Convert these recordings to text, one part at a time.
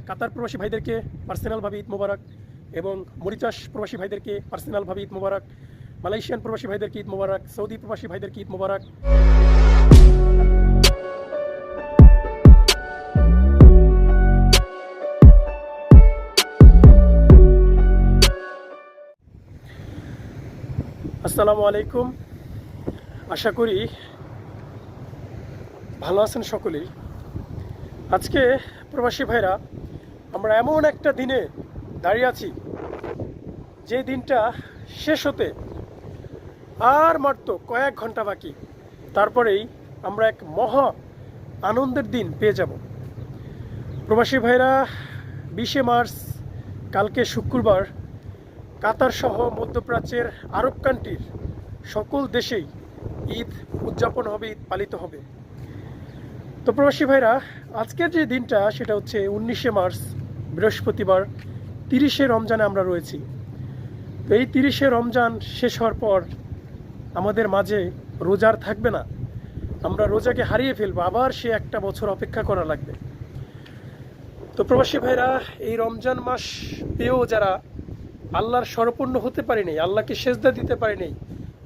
কাতার প্রবাসী ভাইদেরকে পার্সোনালভাবে ঈদ মোবারক এবং মরিচাস প্রবাসী ভাইদেরকে পার্সোনালভাবে ঈদ মোবারক, মালয়েশিয়ান প্রবাসী ভাইদেরকে ঈদ মোবারক, সৌদি প্রবাসী ভাইদেরকে ঈদ মোবারক। আসসালামু আলাইকুম। আশা করি ভালো আছেন সকলেই। আজকে প্রবাসী ভাইরা আমরা এমন একটা দিনে দাঁড়িয়ে আছি যে দিনটা শেষ হতে আর মাত্র কয়েক ঘন্টা বাকি, তারপরেই আমরা এক মহা আনন্দের দিন পেয়ে যাব। প্রবাসী ভাইরা 20শে মার্চ কালকে শুক্রবার কাতার সহ মধ্যপ্রাচ্যের আরব কান্ট্রির সকল দেশেই ঈদ উদযাপন হবে, ঈদ পালিত হবে। তো প্রবাসী ভাইরা আজকের যে দিনটা সেটা হচ্ছে 19শে মার্চ বৃহস্পতিবার, 30শে রমজানে আমরা রয়েছি। তো এই 30শে রমজান শেষ হওয়ার পর আমাদের মাঝে রোজার থাকবে না, আমরা রোজাকে হারিয়ে ফেলবো, আবার সে একটা বছর অপেক্ষা করা লাগবে। তো প্রবাসী ভাইরা এই রমজান মাস পেয়েও যারা আল্লাহর স্বরপূর্ণ হতে পারি নাই, আল্লাহকে সেজদা দিতে পারি নাই,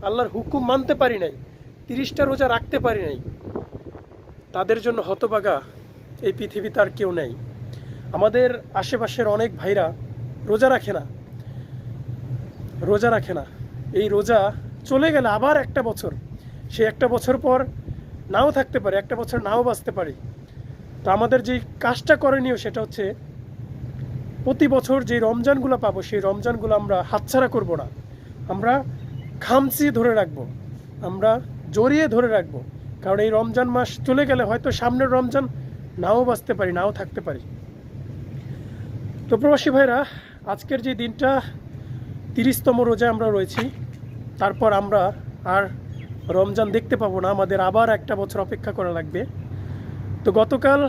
আল্লাহর হুকুম মানতে পারি নাই, 30টা রোজা রাখতে পারি নাই, তাদের জন্য হতভাগা এই পৃথিবীতে আর কেউ নেই। আমাদের আশেপাশের অনেক ভাইরা রোজা রাখে না। এই রোজা চলে গেলে আবার একটা বছর, সে একটা বছর পর নাও থাকতে পারে, একটা বছর নাও বাঁচতে পারে। তো আমাদের যে কাজটা করণীয় সেটা হচ্ছে প্রতি বছর যে রমজানগুলো পাবো সেই রমজানগুলো আমরা হাতছাড়া করব না, আমরা খামচি ধরে রাখবো, আমরা জড়িয়ে ধরে রাখবো। কারণ এই রমজান মাস চলে গেলে হয়তো সামনের রমজান নাও বাঁচতে পারি, নাও থাকতে পারি। তো প্রবাসী ভাইরা আজকের যে দিনটা 30তম রোজায় আমরা রয়েছি, তারপর আমরা আর রমজান দেখতে পাবো না, আমাদের আবার একটা বছর অপেক্ষা করা লাগবে। তো গতকাল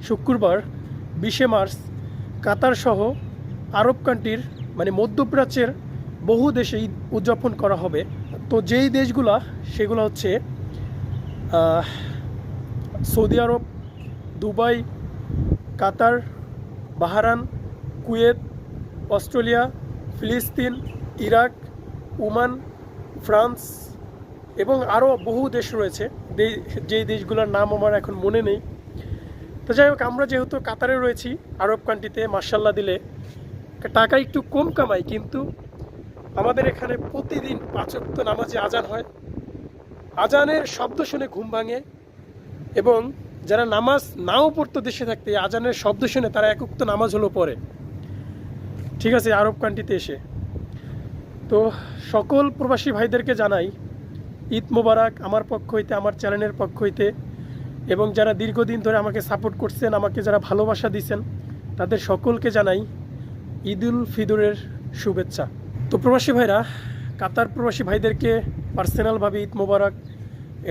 শুক্রবার 20শে মার্চ কাতার সহ আরব কান্ট্রির মানে মধ্যপ্রাচ্যের বহু দেশে ঈদ উদযাপন করা হবে। তো যেই দেশগুলা সেগুলো হচ্ছে সৌদি আরব, দুবাই, কাতার, বাহরাইন, কুয়েত, অস্ট্রেলিয়া, ফিলিস্তিন, ইরাক, ওমান, ফ্রান্স এবং আরও বহু দেশ রয়েছে, যেই দেশগুলোর নাম আমার এখন মনে নেই। তো যাই হোক, আমরা যেহেতু কাতারে রয়েছি, আরব কান্ট্রিতে মাশাআল্লাহ দিলে টাকা একটু কম কামাই, কিন্তু আমাদের এখানে প্রতিদিন 5 ওয়াক্ত নামাজে আজান হয়। আজানের শব্দ শুনে ঘুম ভাঙে, এবং যারা নামাজ নাও পড়তো দেশে থাকতে, আজানের শব্দ শুনে তারা 1 ওয়াক্ত নামাজ হলো পড়ে, ঠিক আছে, আরব কান্ট্রিতে এসে। তো সকল প্রবাসী ভাইদেরকে জানাই ঈদ মোবারক আমার পক্ষ হইতে, আমার চ্যানেলের পক্ষ হইতে, এবং যারা দীর্ঘদিন ধরে আমাকে সাপোর্ট করছেন, আমাকে যারা ভালোবাসা দিচ্ছেন, তাদের সকলকে জানাই ঈদুল ফিতরের শুভেচ্ছা। তো প্রবাসী ভাইরা কাতার প্রবাসী ভাইদেরকে পার্সোনালভাবে ঈদ মোবারক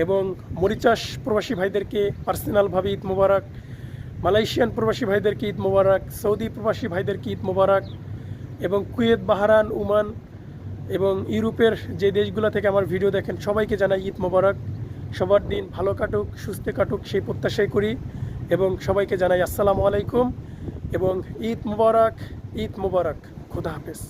এবং মরিচাস প্রবাসী ভাইদেরকে পার্সোনালভাবে ঈদ মোবারক, মালয়েশিয়ান প্রবাসী ভাইদেরকে ঈদ মোবারক, সৌদি প্রবাসী ভাইদেরকে ঈদ মোবারক, এবং কুয়েত, বাহরাইন, ওমান এবং ইউরোপের যে দেশগুলো থেকে আমার ভিডিও দেখেন সবাইকে জানাই ঈদ মোবারক। সবার দিন ভালো কাটুক, সুস্থ কাটুক সেই প্রত্যাশাই করি, এবং সবাইকে জানাই আসসালামু আলাইকুম এবং ঈদ মোবারক, ঈদ মোবারক, খুদা হাফেজ।